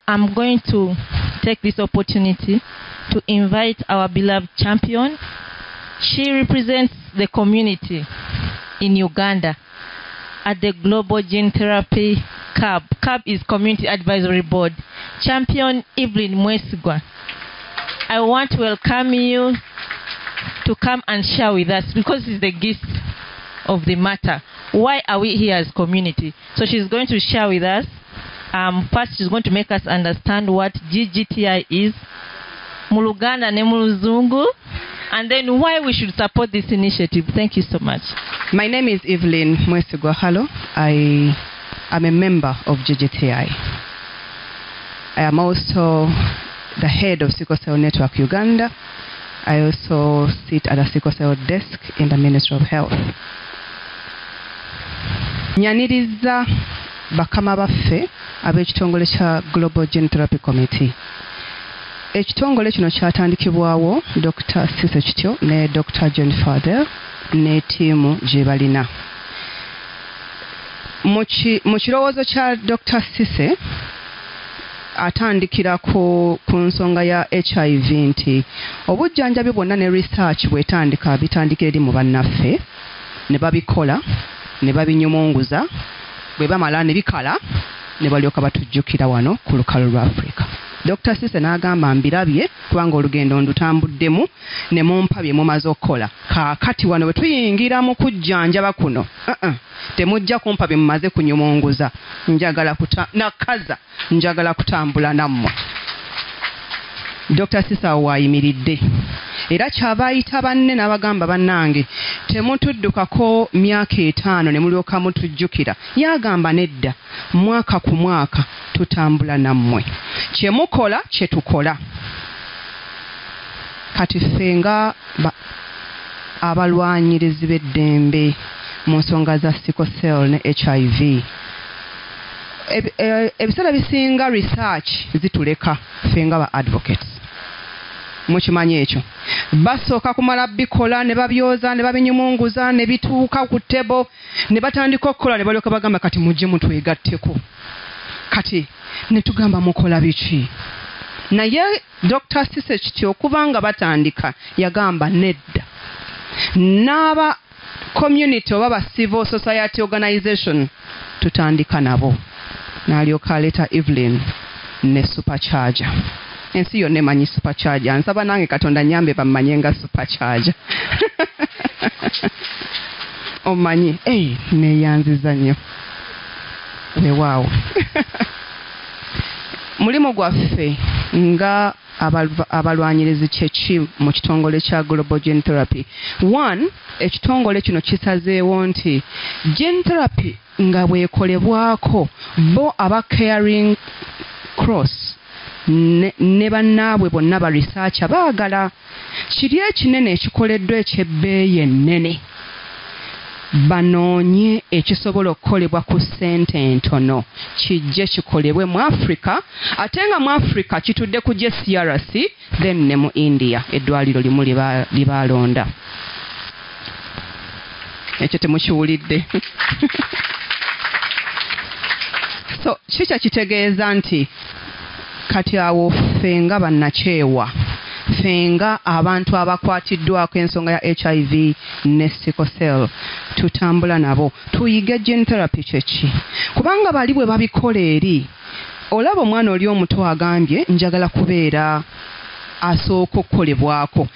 I'm going to take this opportunity to invite our beloved champion. She represents the community in Uganda at the Global Gene Therapy CAB. CAB is Community Advisory Board. Champion Evelyn Mwesigwa, I want to welcome you to come and share with us, because it's the gist of the matter. Why are we here as community? So she's going to share with us. First, she's going to make us understand what GGTI is, Muluganda ne Muluzungu, and then why we should support this initiative. Thank you so much. My name is Evelyn Mwesigwa. Hello. I am a member of GGTI. I am also the head of Sickle Cell Network Uganda. I also sit at a sickle cell desk in the Ministry of Health. Nyaniriza bakama baffe ab'ekitongole kya Global Gene Therapy Committee. Ekitongole kino kyatandikibwawo Dr. Sise Kityo ne Dr. John Father ne tiimu gye balina. Mu kirowoozo kya Dr. Sise atandikira ku nsonga ya HIV nti obujjanjabi bwonna ne research bwetandika bitandika eri mu bannaffe ne babikola ne babinyumunguza bwe bamala ne bikala ne balyoka batujjukira wano ku lukalu lwa Africa. Dr. Sise n'agamba mbirabye kubanga olugendo ndutambuddemu ne mumpa bye mumaze okukola. Kaakati wano bwe tuyingira mu kujjanjaba kuno temujja kumpa bye mumaze kunyumunguza. Njagala kutambula nammwe. Dr. Sise waayimiridde. Era kyabayita banne n'abagamba bannange temutuddukako myaka 5 ne mulyoka mutujjukira. Yagamba nedda, mwaka ku mwaka tutambula nammwe. Kye mukola kye tukola. Kati fenga abalwanyirizi b'eddembe mu nsonga za sickle cell ne HIV. Ebiseera bisinga research zituleka fenga ba advocates. Mukimanyi ekyo. Basooka kumala bikola ne babyoza ne babinyumunguza ne bituuka ku tebo ne batandika okukola ne balyoka bagamba kati mujje mutwegatteko. Kati ne tugamba mukola biki? Naye Dr. Sise Kityo okubanga batandika yagamba nedda. N'aba community oba ba civil society organization tutandika nabo. N'alyoka aleeta Evelyn ne supercharger. Ensi yonna emanyi supercharger. Nsaba nange Katonda nyambe bammanye nga supercharger. Omanyi, neeyanziza nnyo. Weewaawo. Mulimu gwaffe nga abalwanyirizi kyeki mu kitongole kya Global Gene Therapy. One, ekitongole kino kisazeewo nti gene therapy nga bwekolebwako bo aba caring cross ne bannaabwe bonna ba research baagala kiri ekinene ekikoleddwa ekyebbeeyi ennene banoonye ekisobola okukolebwa ku ssente entono kijje kikolebwe mu Africa ate nga mu Africa kitudde ku CRC then ne mu India eddwaliro limu libaalonda. Ekyo temukiwulidde. So kikya kitegeeza nti kati awo fenga bannakyewa fenga abantu abakwatiddwako ensonga ya HIV ne sickle cell tutambula nabo tuyige gene therapy kyeki kubanga bali bwe babikola eri olaba omwana oli omuto agambye njagala kubeera asooka okukolebwako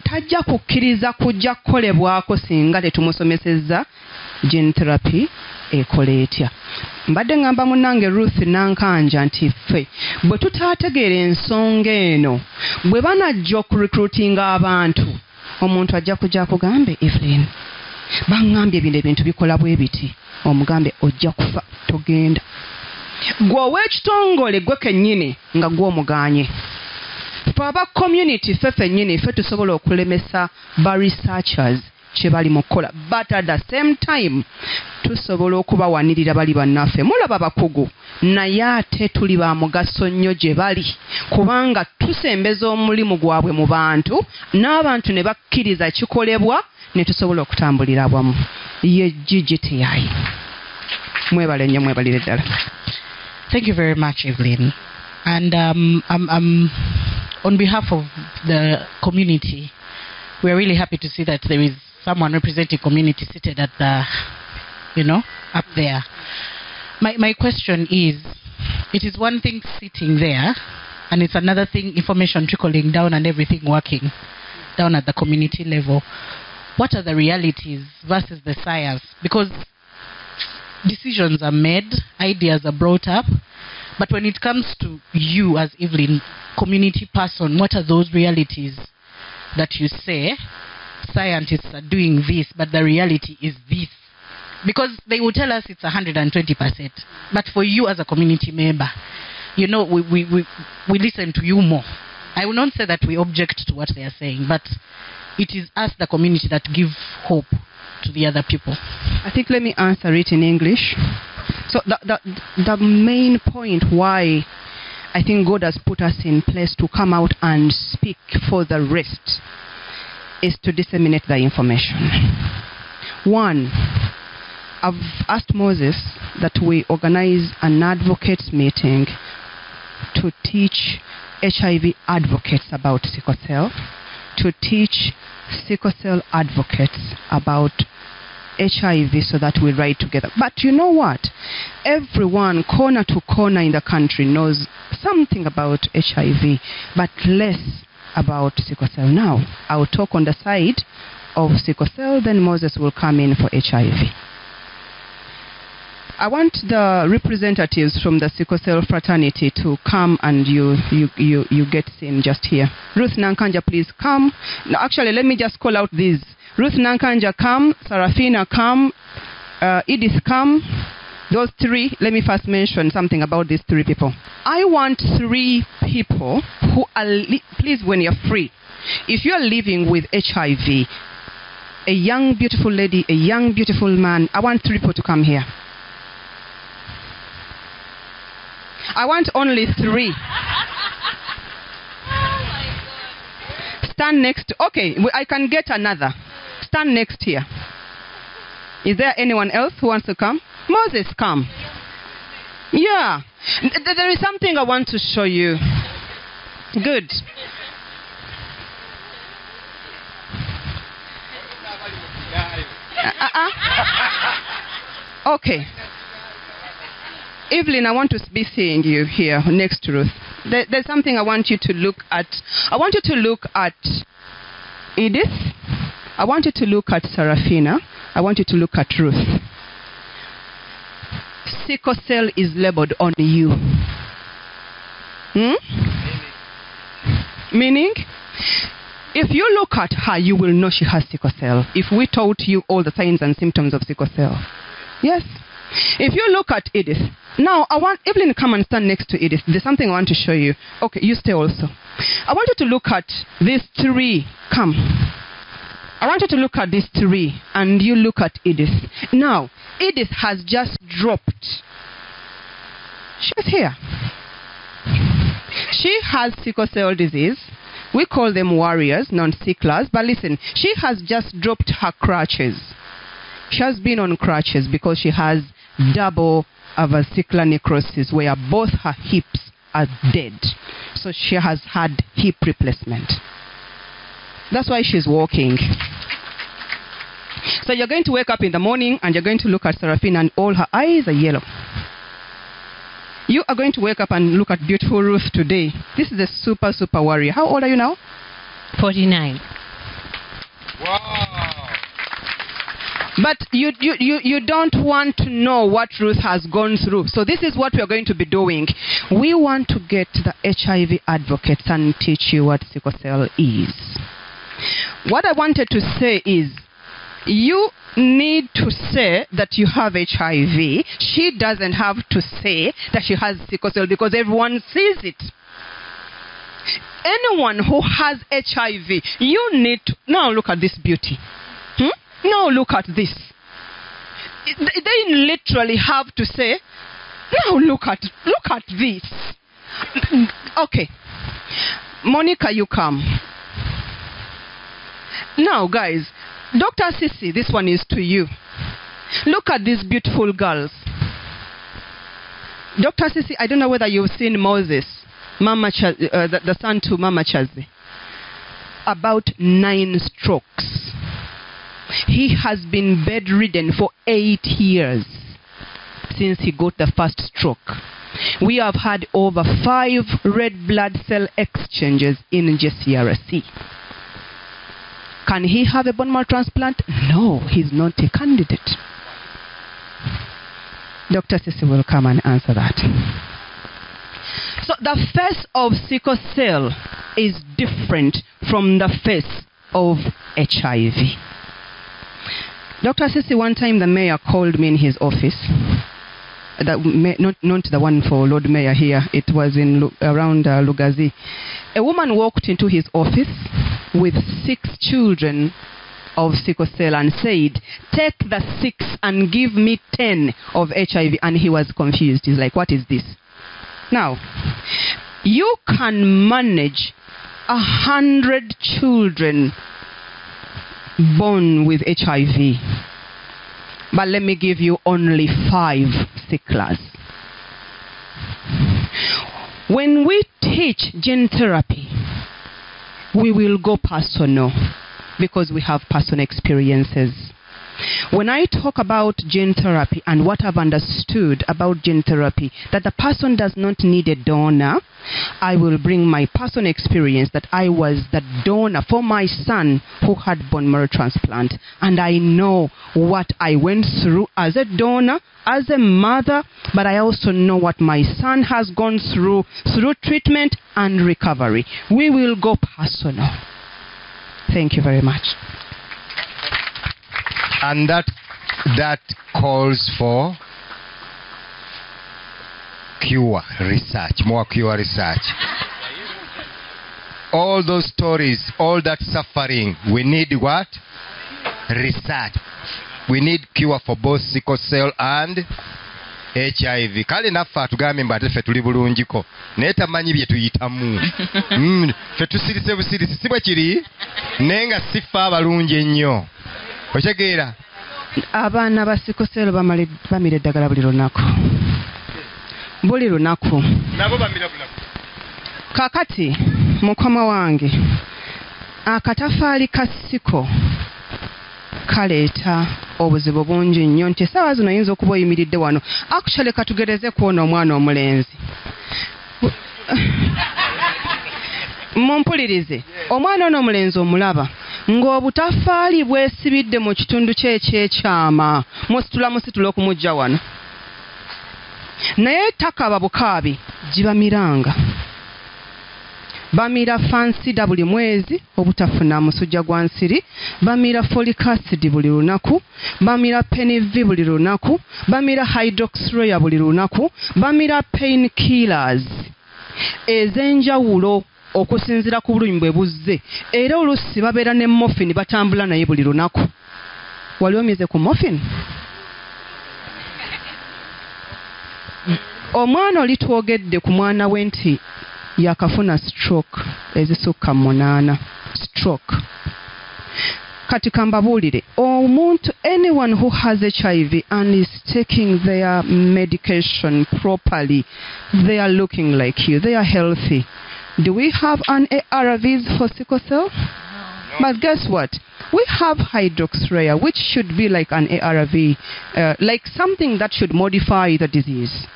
tajja kukkiriza kujja kukolebwako singa tetumusomesezza gene therapy ekola etya. Mbadde ngamba munnange Ruth Nankanja nti ffe bwe tutaategeera ensonga eno bwe banajja okurecruitinga abantu omuntu ajja kujja kugambe Evelyn bangambye bino ebintu bikola bwe biti omugambe ojja kufa togenda gwe ow'ekitongole gwe kennyini nga gw'omuganye. Ffe aba community ffe nnyini ffe tusobola okulemesa ba researchers kye bali mu kukola but at the same time tusobola okubawanirira bali bannaffe mulaba bakugu naye ate tuli ba mugaso nnyo gye bali kubanga tusembeza omulimu gwabwe mu bantu n'abantu ne bakkiriza kikolebwa ne tusobola okutambulira bwamu. Ye GGTI. Mwebale nnyo mwebalire ddala. Thank you very much, Evelyn. And on behalf of the community, we're really happy to see that there is someone representing community seated at the, up there. My question is, it is one thing sitting there, and it's another thing information trickling down and everything working down at the community level. What are the realities versus the science? Because decisions are made, ideas are brought up, but when it comes to you as Evelyn, community person, what are those realities that you say scientists are doing this, but the reality is this? Because they will tell us it's 120%. But for you as a community member, we listen to you more. I will not say that we object to what they are saying, but it is us, the community, that give hope to the other people. I think let me answer it in English. So the main point why I think God has put us in place to come out and speak for the rest is to disseminate the information. One, I've asked Moses that we organize an advocates meeting to teach HIV advocates about sickle cell, to teach sickle cell advocates about HIV so that we ride together. But you know what? Everyone, corner to corner in the country, knows something about HIV, but less about sickle cell. Now, I will talk on the side of sickle cell, then Moses will come in for HIV. I want the representatives from the sickle cell fraternity to come, and you get seen just here. Ruth Nankanja, please come. No, actually, let me just call out these. Ruth Nankanja, come. Sarafina, come. Edith, come. Those three, let me first mention something about these three people. I want three people who are, please, when you're free, if you're living with HIV, a young, beautiful lady, a young, beautiful man, I want three people to come here. I want only three. Stand next. Okay, I can get another. Stand next here. Is there anyone else who wants to come? Moses, come. Yeah. There is something I want to show you. Good. Okay. Evelyn, I want to be seeing you here next to Ruth. There's something I want you to look at. I want you to look at Edith. I want you to look at Sarafina. I want you to look at Ruth. Sickle cell is labeled on you. Meaning, if you look at her, you will know she has sickle cell. If we taught you all the signs and symptoms of sickle cell. Yes. If you look at Edith, now I want Evelyn to come and stand next to Edith. There's something I want to show you. Okay, you stay also. I want you to look at these three. Come. I want you to look at these three, and you look at Edith. Now, Edith has just dropped. She's here. She has sickle cell disease. We call them warriors, non-sicklers. But listen, she has just dropped her crutches. She has been on crutches because she has double avascular necrosis where both her hips are dead. So she has had hip replacement. That's why she's walking. So you're going to wake up in the morning and you're going to look at Seraphine and all her eyes are yellow. You are going to wake up and look at beautiful Ruth today. This is a super, super warrior. How old are you now? 49. Wow. But you don't want to know what Ruth has gone through. So this is what we are going to be doing. We want to get the HIV advocates and teach you what sickle cell is. What I wanted to say is, you need to say that you have HIV. She doesn't have to say that she has sickle cell because everyone sees it. Anyone who has HIV, you need to... Now look at this beauty. Now look at this. They literally have to say, now look at this. Okay. Monica, you come. Now, guys, Dr. Sisi, this one is to you. Look at these beautiful girls. Dr. Sisi, I don't know whether you've seen Moses, the son to Mama Chazi. About 9 strokes. He has been bedridden for 8 years since he got the first stroke. We have had over 5 red blood cell exchanges in JCRC. Can he have a bone marrow transplant? No, he's not a candidate. Dr. Sisi will come and answer that. So the face of sickle cell is different from the face of HIV. Dr. Sisi, one time the mayor called me in his office. Not the one for Lord Mayor here. It was around Lugazi. A woman walked into his office with 6 children of sickle cell and said, take the 6 and give me 10 of HIV. And he was confused. He's like, what is this? Now, you can manage 100 children born with HIV, but let me give you only 5 sicklers. When we teach gene therapy, we will go personal because we have personal experiences. When I talk about gene therapy and what I've understood about gene therapy, that the person does not need a donor, I will bring my personal experience that I was the donor for my son who had bone marrow transplant. And I know what I went through as a donor, as a mother, but I also know what my son has gone through treatment and recovery. We will go personal. Thank you very much. And that calls for cure research, more cure research. All those stories, all that suffering, we need what? Research. We need cure for both sickle cell and HIV. Kale naffe atugambye mbu ate ffe tuli bulungiko naye tamanyi bye tuyitamu. Ffe tusirise busirisi si bwe kiri naye nga si ffe abalungi ennyo. Otegeera? Abaana ba sickle cell bamira eddagala buli lunaku. Buli lunaku. Nabo bamira bunaku. Kakati mukama wange akatafaali ka siko kaleeta obuzibu bungi nnyo nti essaawa zino oyinza okuba oyimiridde wano actually katugereze kuona omwana omulenzi. Mumpulirize, omwana ono omulenzi omulaba ng'obutafaali bwesibidde mu kitundu kye ekyekyama musitula okumujja wano, naye takaba bukaabi gibamiranga. Bamira fansida buli mwezi obutafuna musujja gwa nsiri, bamira folic acid buli lunaku, bamira peniv buli lunaku, bamira hydroxyurea buli lunaku, bamira pain killers ez'enjawulo okusinziira ku bulumi bwe buzze, era oluusi babeera ne morphine batambula naye buli lunaku. Wali omize ku morphine? Omwana oli twogedde ku mwana we nti yakafuna stroke ezisukka 8 stroke. Kati kambabuulire omuntu, anyone who has HIV and is taking their medication properly, they are looking like you, they are healthy. Do we have an ARVs for sickle cell? No. But guess what? We have hydroxyurea, which should be like an ARV, like something that should modify the disease.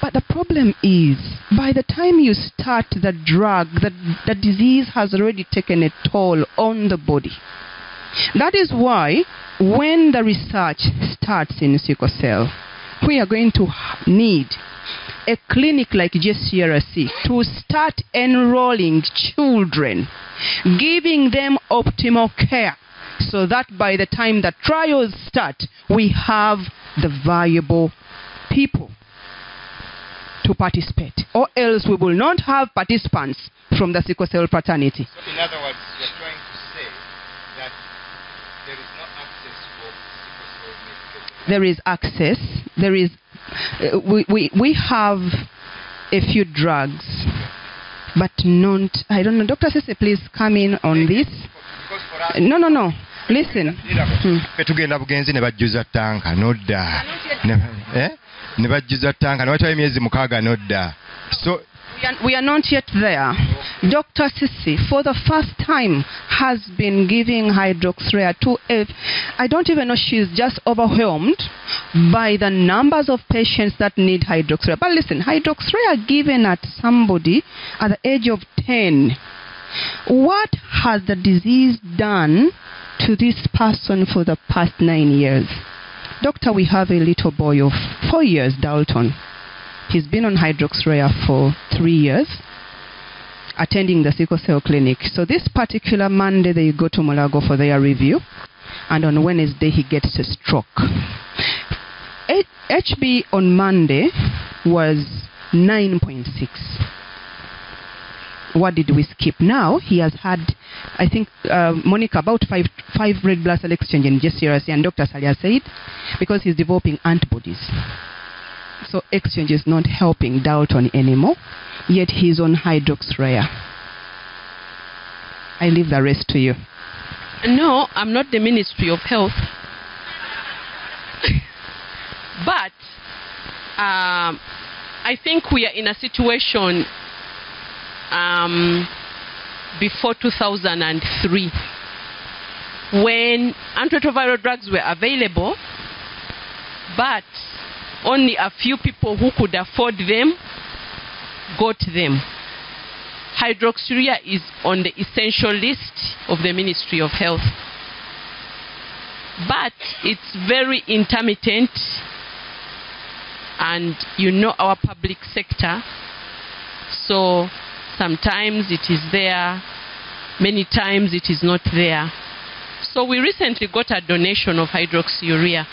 But the problem is, by the time you start the drug, the disease has already taken a toll on the body. That is why, when the research starts in sickle cell, we are going to need a clinic like JCRC to start enrolling children, giving them optimal care, so that by the time the trials start, we have the viable people to participate, or else we will not have participants from the sickle cell fraternity. So in other words, you're trying to say that there is no access for sickle cell medication. There is access. There is. We have a few drugs, but not. I don't know. Dr. Sisi, please come in on this. No. Listen. ne bajjuza tanka ne watwayo emyezi 6 n'odda. So we are not yet there. Dr. Sisi, for the first time, has been giving hydroxyurea to I don't even know, she's just overwhelmed by the numbers of patients that need hydroxyurea. But listen, hydroxyurea given at somebody at the age of 10, what has the disease done to this person for the past 9 years? Doctor, we have a little boy of 4 years, Dalton. He's been on hydroxyurea for 3 years, attending the sickle cell clinic. So this particular Monday, they go to Mulago for their review, and on Wednesday, he gets a stroke. HB on Monday was 9.6. What did we skip? Now he has had, I think, Monica, about five red blood cell exchange in GCRC, and Dr. Salia said, because he's developing antibodies. So exchange is not helping Dalton anymore, yet he's on hydroxyurea. I leave the rest to you. No, I'm not the Ministry of Health. But I think we are in a situation before 2003 when antiretroviral drugs were available, but only a few people who could afford them got them. Hydroxyurea is on the essential list of the Ministry of Health, but it's very intermittent, and you know our public sector, so sometimes it is there, many times it is not there. So we recently got a donation of hydroxyurea,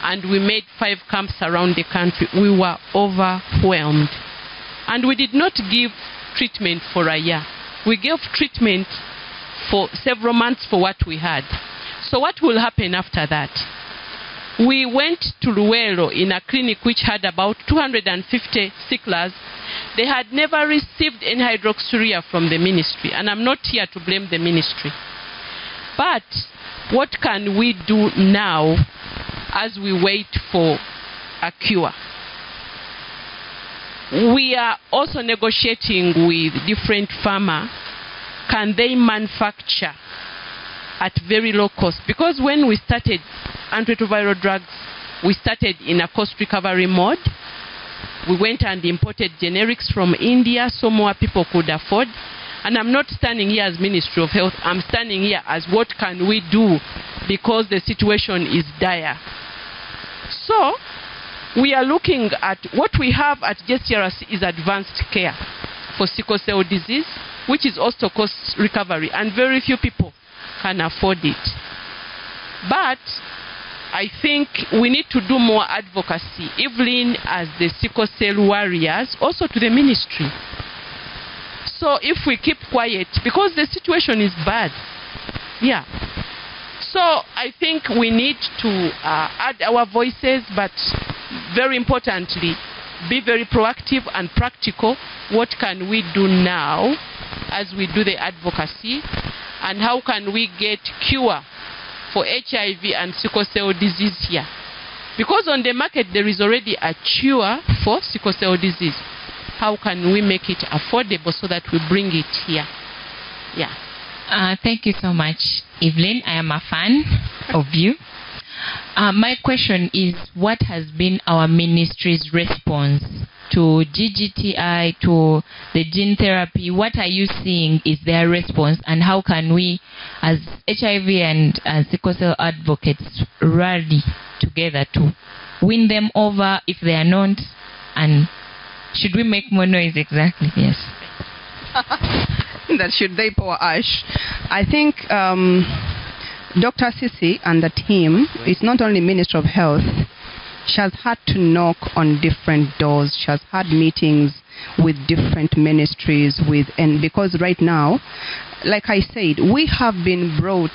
and we made 5 camps around the country. We were overwhelmed, and we did not give treatment for a year. We gave treatment for several months for what we had. So what will happen after that? We went to Luwero in a clinic which had about 250 sicklers. They had never received any hydroxyurea from the ministry, and I'm not here to blame the ministry. But what can we do now as we wait for a cure? We are also negotiating with different pharma. Can they manufacture at very low cost? Because when we started antiretroviral drugs, we started in a cost recovery mode. We went and imported generics from India so more people could afford. And I'm not standing here as Ministry of Health. I'm standing here as what can we do, because the situation is dire. So we are looking at what we have at JCRC is advanced care for sickle cell disease, which is also cost recovery, and very few people can afford it. But I think we need to do more advocacy, Evelyn as the sickle cell warriors, also to the ministry. So if we keep quiet, because the situation is bad, yeah. So I think we need to add our voices, but very importantly, be very proactive and practical. What can we do now as we do the advocacy, and how can we get cure for HIV and sickle cell disease here? Because on the market there is already a cure for sickle cell disease. How can we make it affordable so that we bring it here? Yeah. Thank you so much, Evelyn. I am a fan of you. My question is, what has been our ministry's response to GGTI, to the gene therapy? What are you seeing is their response, and how can we, as HIV and sickle cell advocates, rally together to win them over if they are not? And should we make more noise? Exactly, yes. That should they pour ash. I think Dr. Sisi and the team, it's not only Minister of Health, she has had to knock on different doors. She has had meetings with different ministries, and because right now, like I said, we have been brought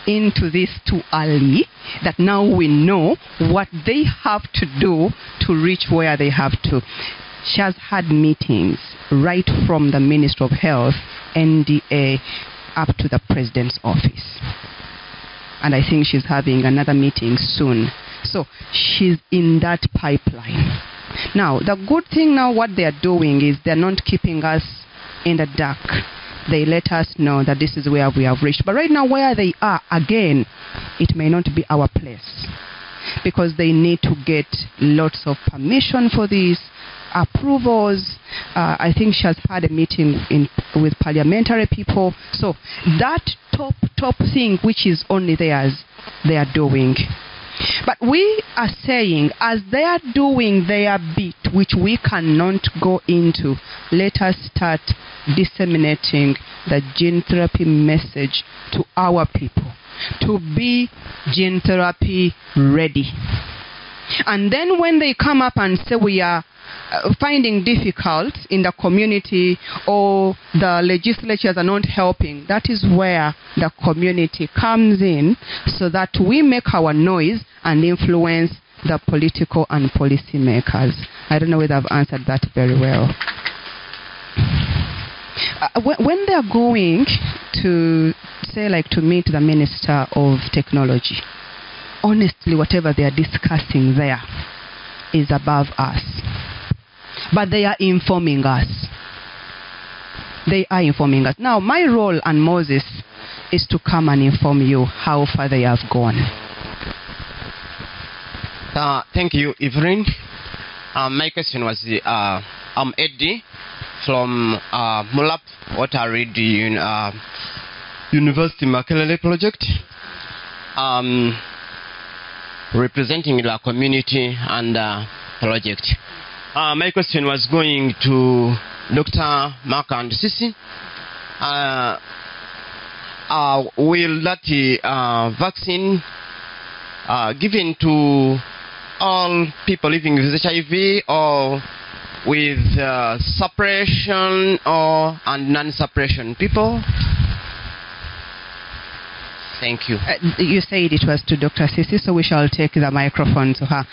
into this too early, that now we know what they have to do to reach where they have to. She has had meetings right from the Minister of Health, NDA, up to the President's office. And I think she's having another meeting soon. So she's in that pipeline. Now, the good thing now, what they are doing is they're not keeping us in the dark. They let us know that this is where we have reached. But right now, where they are, again, it may not be our place, because they need to get lots of permission for this, approvals. I think she has had a meeting with parliamentary people. So that top thing, which is only theirs, they are doing. But we are saying, as they are doing their bit, which we cannot go into, let us start disseminating the gene therapy message to our people, to be gene therapy ready. And then when they come up and say we are finding difficult in the community, or the legislatures are not helping, that is where the community comes in, so that we make our noise and influence the political and policy makers. I don't know whether I've answered that very well. When they are going to, say, like to meet the Minister of Technology, honestly, whatever they are discussing there is above us. But they are informing us. They are informing us. Now, my role and Moses is to come and inform you how far they have gone. Thank you, Evelyn. My question was, I'm Eddie from Mulap Water Read University Makelele project, representing the community and project. My question was going to Dr. Mark and Sisi. Will that vaccine given to all people living with HIV, or with suppression and non-suppression people? Thank you. You said it was to Dr. Sisi, so we shall take the microphone to her.